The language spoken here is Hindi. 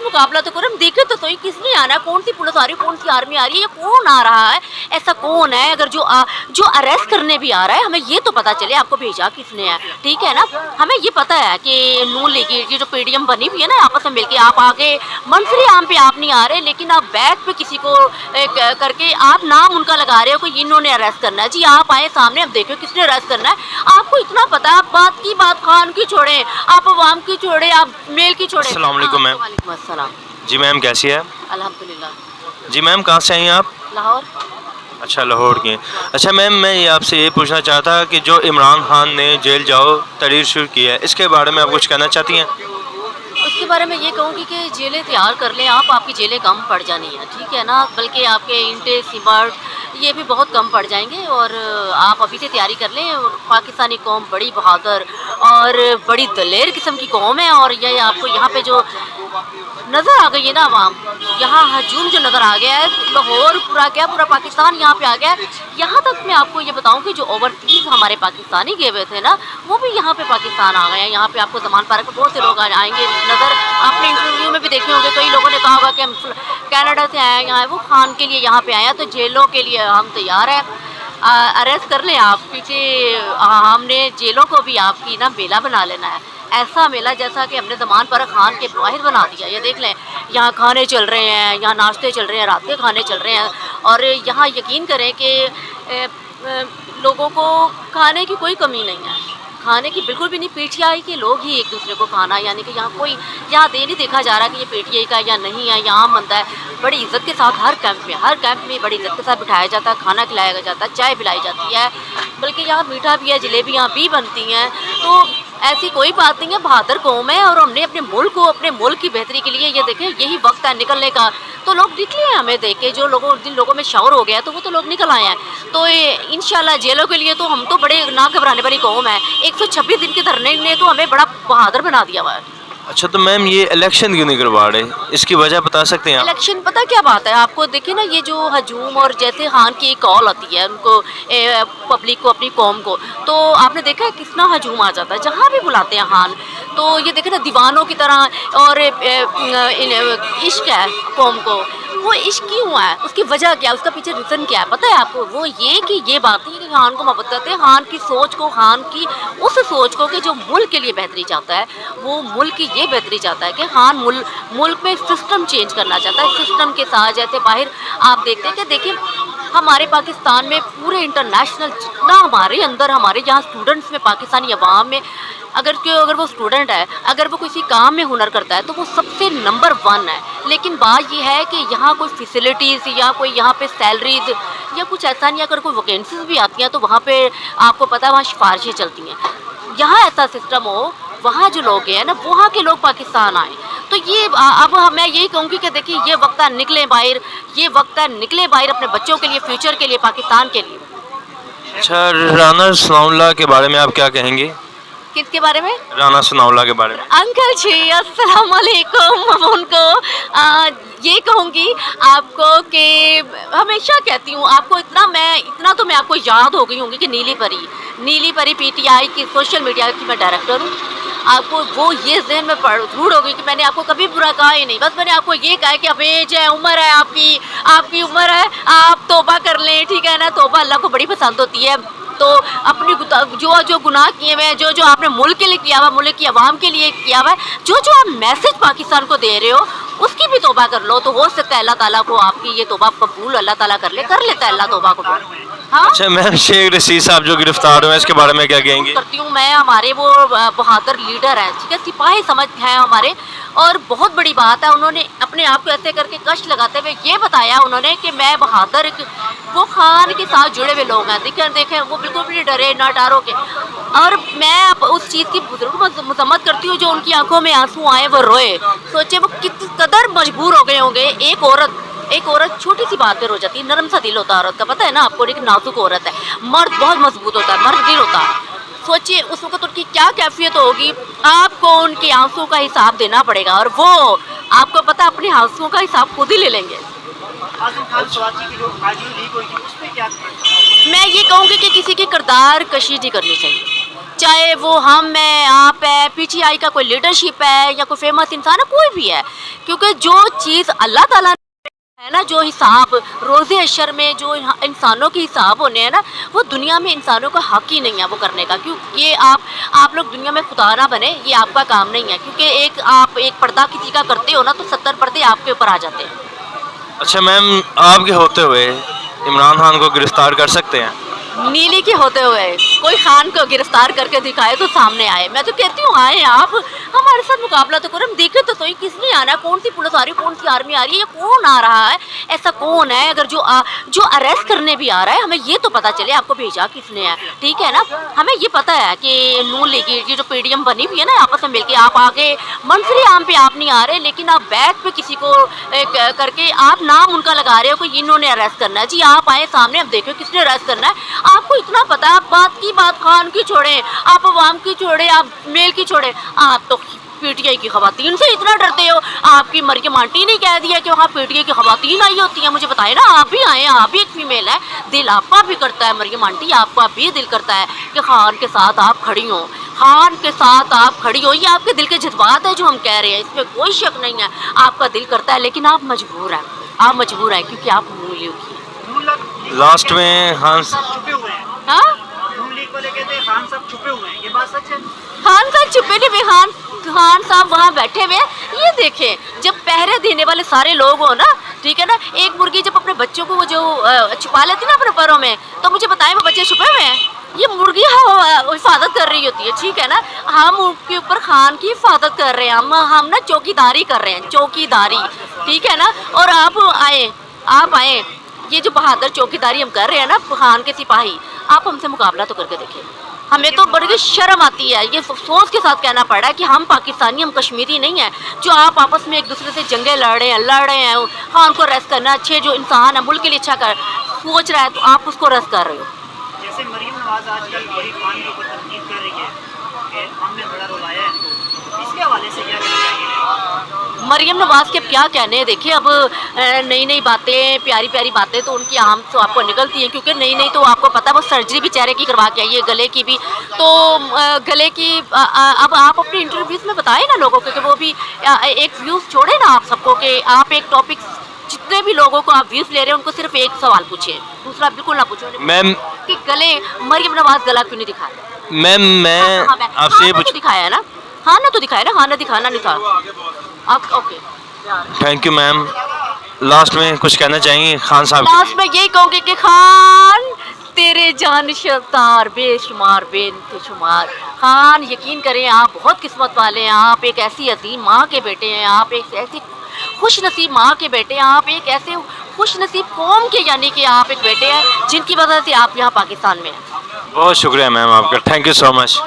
मुकाबला तो करो, हम देखे तो सही किसने आना है, कौन सी पुलिस आ रही है, कौन सी आर्मी आ रही है, ये कौन आ रहा है, ऐसा कौन है। अगर जो अरेस्ट करने भी आ रहा है हमें ये तो पता चले आपको भेजा किसने है, ठीक है ना। हमें ये पता है कि नून लीग की जो पीडीएम बनी हुई है ना, आपस में मिलके आप आगे मंसूरी आम पे आप नहीं आ रहे, लेकिन आप बैक पे किसी को करके आप नाम उनका लगा रहे हो कि इन्होंने अरेस्ट करना है। जी आप आए सामने, अब देखो किसने अरेस्ट करना है, आपको इतना पता है। आप बात की बात खान की छोड़े, आप अवाम की छोड़े, आप मेल की छोड़े। अस्सलाम वालेकुम मैम। वालेकुम अस्सलाम। जी मैम कैसी है? अल्हम्दुलिल्लाह। जी मैम कहाँ से आई हैं आप? लाहौर। अच्छा लाहौर की हैं। अच्छा मैम मैं ये आपसे ये पूछना चाहता कि जो इमरान खान ने जेल जाओ तहरीर शुरू की है, इसके बारे में आप कुछ कहना चाहती हैं? उसके बारे में ये कहूँगी कि जेलें तैयार कर लें आप, आपकी जेलें कम पड़ जानी है, ठीक है ना। बल्कि आपके इंटे सिमट ये भी बहुत कम पड़ जाएंगे, और आप अभी से तैयारी कर लें। पाकिस्तानी कौम बड़ी बहादुर और बड़ी दलेर किस्म की कौम है, और ये आपको यहाँ पे जो नज़र आ गई है ना आवाम, यहाँ हजूम जो नज़र आ गया है, लाहौर पूरा क्या पूरा पाकिस्तान यहाँ पे आ गया है। यहाँ तक मैं आपको ये बताऊँ कि जो ओवरसीज़ हमारे पाकिस्तानी गए हुए थे ना, वो भी यहाँ पे पाकिस्तान आ गए हैं। यहाँ पे आपको ज़मान पार्क में बहुत से लोग आएंगे नज़र, आपने इंटरव्यू में भी देखे होंगे, कई लोगों ने कहा होगा कि हम कनाडा से आए हैं, यहाँ वो खान के लिए यहाँ पे आए हैं। तो जेलों के लिए हम तैयार हैं, अरेस्ट कर लें आप, क्योंकि हमने जेलों को भी आपकी ना मेला बना लेना है। ऐसा मेला जैसा कि हमने ज़मान पर खान के बाहर बना दिया। ये देख लें, यहाँ खाने चल रहे हैं, यहाँ नाश्ते चल रहे हैं, रात के खाने चल रहे हैं, और यहाँ यकीन करें कि लोगों को खाने की कोई कमी नहीं है, खाने की बिल्कुल भी नहीं। पीटीआई के लोग ही एक दूसरे को खाना, यानी कि यहाँ कोई यहाँ दे नहीं देखा जा रहा कि ये पीटीआई का या नहीं है, यहाँ बनता है बड़ी इज्जत के साथ। हर कैंप में बड़ी इज्जत के साथ बिठाया जाता है, खाना खिलाया जाता है, चाय पिलाई जाती है, बल्कि यहाँ मीठा भी है, जलेबियाँ भी बनती हैं। तो ऐसी कोई बात नहीं है, बहादुर कौम है, और हमने अपने मुल्क को, अपने मुल्क की बेहतरी के लिए, ये देखें यही वक्त है निकलने का। तो लोग निकले हैं हमें देख के, जिन लोगों में शौर हो गया तो वो तो लोग निकल आए हैं। तो इंशाल्लाह जेलों के लिए तो हम तो बड़े ना घबराने वाली कौम है। 126 दिन के धरने ने तो हमें बड़ा बहादुर बना दिया हुआ है। अच्छा तो मैम ये इलेक्शन क्यों नहीं करवा रहे, इसकी वजह बता सकते हैं आप? इलेक्शन पता क्या बात है आपको, देखिए ना, ये जो हजूम और जैसे खान की कॉल आती है उनको, पब्लिक को, अपनी कौम को, तो आपने देखा है कितना हजूम आ जाता है जहाँ भी बुलाते हैं खान। तो ये देखे ना दीवानों की तरह, और इश्क है कौम को। वो इश्क क्यों है, उसकी वजह क्या है, उसका पीछे रीज़न क्या है पता है आपको? वो ये कि ये बात है कि खान को मोहब्बत करते हैं, खान की सोच को, खान की उस सोच को कि जो मुल्क के लिए बेहतरी चाहता है, वो मुल्क की ये बेहतरी चाहता है कि खान मुल्क में सिस्टम चेंज करना चाहता है। सिस्टम के साथ जैसे बाहर आप देखते हैं कि देखिए हमारे पाकिस्तान में पूरे इंटरनेशनल जितना हमारे अंदर, हमारे यहाँ स्टूडेंट्स में, पाकिस्तानी अवाम में, अगर वो स्टूडेंट है, अगर वो किसी काम में हुनर करता है तो वो सबसे नंबर 1 है। लेकिन बात ये है कि यहाँ कोई फैसिलिटीज़ या कोई यहाँ पे सैलरीज या कुछ ऐसा नहीं, अगर कोई वैकेंसीज भी आती हैं तो वहाँ पे आपको पता है वहाँ सिफारिशें चलती हैं। यहाँ ऐसा सिस्टम हो, वहाँ जो लोग हैं ना, वहाँ के लोग पाकिस्तान आए। तो ये अब मैं यही कहूँगी कि देखिए ये वक्त है निकले बाहर, ये वक्त है निकले बाहर अपने बच्चों के लिए, फ्यूचर के लिए, पाकिस्तान के लिए। अच्छा राना सनाउल्लाह के बारे में आप क्या कहेंगे? किसके बारे में? राना सनाउल्लाह के बारे में। अंकल जी अस्सलाम वालेकुम। उनको ये कहूँगी आपको कि हमेशा कहती हूँ आपको, इतना तो मैं आपको याद हो गई होंगी कि नीली परी पीटीआई की सोशल मीडिया की मैं डायरेक्टर हूँ। आपको वो ये जहन में रूढ़ हो गई कि मैंने आपको कभी बुरा कहा ही नहीं, बस मैंने आपको ये कहा है कि अब एज है, उम्र है, आपकी उम्र है, आप तौबा कर लें, ठीक है ना। तौबा अल्लाह को बड़ी पसंद होती है। तो अपनी जो गुनाह किए हुए हैं, जो आपने मुल्क के लिए किया हुआ, मुल्क की आवाम के लिए किया हुआ है, जो आप मैसेज पाकिस्तान को दे रहे हो, उसकी भी तौबा कर लो। तो हो सकता है अल्लाह ताला को आपकी ये तौबा कबूल अल्लाह ताला कर लेता है अल्लाह तौबा को। हाँ? अच्छा मैम शेख रशीद साहब जो गिरफ्तार हुए इसके बारे में क्या कहेंगे? करती हूँ मैं, हमारे वो बहादुर लीडर हैं, ठीक है, सिपाही समझ हैं हमारे, और बहुत बड़ी बात है उन्होंने अपने आप को ऐसे करके कष्ट लगाते हुए ये बताया उन्होंने कि मैं बहादुर, वो खान के साथ जुड़े हुए लोग हैं। देखें वो बिल्कुल भी डरे ना डारो के, और मैं उस चीज़ की मजम्मत करती हूँ जो उनकी आंखों में आंसू आए वो रोए। सोचे वो किस कदर मजबूर हो गए होंगे। एक औरत छोटी सी बात पे रो जाती है, नरम सा दिल होता है औरत का, पता है ना आपको, एक नाजुक औरत है। मर्द बहुत मजबूत होता है, मर्द दिल होता है। सोचिए उस वक्त उनकी क्या कैफियत होगी। आपको उनके आंसू का हिसाब देना पड़ेगा, और वो आपको पता अपने आंसुओं का हिसाब खुद ही ले लेंगे। मैं ये कहूँगी कि किसी की किरदार कशी नहीं करनी चाहिए, चाहे वो हम है, आप है, पीटीआई का कोई लीडरशिप है या कोई फेमस इंसान है, कोई भी है, क्योंकि जो चीज़ अल्लाह ताला है ना, जो हिसाब रोज़े अशर में जो इंसानों के हिसाब होने हैं ना, वो दुनिया में इंसानों का हक ही नहीं है वो करने का। क्यों ये आप लोग दुनिया में खुदा ना बने, ये आपका काम नहीं है, क्योंकि आप एक पर्दा किसी का करते हो ना तो 70 पर्दे आपके ऊपर आ जाते हैं। अच्छा मैम, आपके होते हुए इमरान खान को गिरफ्तार कर सकते हैं? नीली के होते हुए कोई खान को गिरफ्तार करके दिखाए तो सामने आए। मैं तो कहती हूँ आए आप, हमारे साथ मुकाबला तो करो, हम देखें तो सही किसने आना है, कौन सी पुलिस आ रही है, कौन सी आर्मी आ रही है, ये कौन आ रहा है, ऐसा कौन है। अगर जो अरेस्ट करने भी आ रहा है, हमें ये तो पता चले आपको भेजा किसने है, ठीक है ना। हमें ये पता है कि नून लीग ये जो पीडीएम बनी हुई है ना, आपस में मिलके आप आगे मंसूरी आम पे आप नहीं आ रहे, लेकिन आप बैक पे किसी को करके आप नाम उनका लगा रहे हो कि इन्होंने अरेस्ट करना है। जी आप आए सामने, अब देखो किसने अरेस्ट करना है। आपको इतना पता है, आप बात खान की छोड़े, आप अवाम की छोड़े, आप मेल की छोड़े, आप तो पीटीआई की खवातीन से इतना डरते हो। आपकी मरियम आंटी ने कह दिया कि वहाँ पीटीआई की खवातीन आई होती हैं। मुझे बताए ना, आप भी आए, आप भी एक फीमेल है, दिल आपका भी करता है मरियम आंटी, आपका भी दिल करता है कि खान के साथ आप खड़ी हो, खान के साथ आप खड़ी हो। ये आपके दिल के जज्बात है जो हम कह रहे हैं, इसमें कोई शक नहीं है, आपका दिल करता है, लेकिन आप मजबूर हैं क्योंकि आप मूल्यों की लास्ट में खान छुपे हुए हैं। हाँ नून लीग वाले कहते हैं खान साहब छुपे हुए हैं, ये बात सच है? खान साहब छुपे नहीं हुए, खान साहब वहाँ बैठे हुए हैं। ये देखें, जब पहरे देने वाले सारे लोग हो ना, ठीक है ना, एक मुर्गी जब अपने बच्चों को वो जो छुपा लेती है ना अपने पैरों में, तो मुझे बताएं वो बच्चे छुपे हुए हैं? ये मुर्गी हिफाजत कर रही होती है, ठीक है ना। हम उनके ऊपर खान की हिफाजत कर रहे हैं, हम ना चौकीदारी कर रहे हैं, चौकीदारी, ठीक है ना। और आप आए, ये जो बहादुर चौकीदारी हम कर रहे हैं ना, खान के सिपाही, आप हमसे मुकाबला तो करके देखें। हमें तो बड़ी शर्म आती है, ये सोच के साथ कहना पड़ रहा है कि हम पाकिस्तानी, हम कश्मीरी नहीं है। जो आप आपस में एक दूसरे से जंगे लड़ रहे हैं, खान को अरेस्ट करना, अच्छे जो इंसान है, मुल्क के लिए अच्छा सोच रहा है, तो आप उसको अरेस्ट कर रहे हो। जैसे मरियम नवाज आजकल वही खान के ऊपर तनकीद कर रही है कि हमने बड़ा रुलाया है इनको, इसके हवाले से क्या कहना चाहिए? मरियम नवाज के क्या कहने हैं, देखिए अब नई बातें, प्यारी प्यारी बातें तो उनकी आम तो आपको निकलती हैं, क्योंकि नई तो आपको पता है वो सर्जरी भी चेहरे की करवा के आई है, गले की भी। तो गले की अब आप अपने इंटरव्यूज़ में बताएं ना लोगों को कि वो भी एक व्यूज़ छोड़े ना आप सबको, कि आप एक टॉपिक, जितने भी लोगों को आप व्यूज़ ले रहे हैं उनको सिर्फ एक सवाल पूछे, दूसरा बिल्कुल ना पूछे मैम कि गले मरियम नवाज गला क्यों नहीं दिखाया। मैम मैं आपसे ये पूछ दिखाया ना, हाँ ना तो दिखाया ना, हाँ ना दिखाना नहीं था आप। Okay, thank you ma'am. Last में कुछ कहना चाहेंगे खान साहब के लास्ट लिए? में यही कहूँगी कि खान तेरे जानशतार बेशुमार बेशुमार खान, यकीन करें आप बहुत किस्मत वाले हैं, आप एक ऐसी अजीम माँ के बेटे हैं, आप एक ऐसी खुश नसीब माँ के बेटे हैं, आप एक ऐसे खुश नसीब कौम के, यानी कि आप एक बेटे हैं जिनकी वजह से आप यहाँ पाकिस्तान में हैं। बहुत शुक्रिया मैम आपका, थैंक यू सो मच।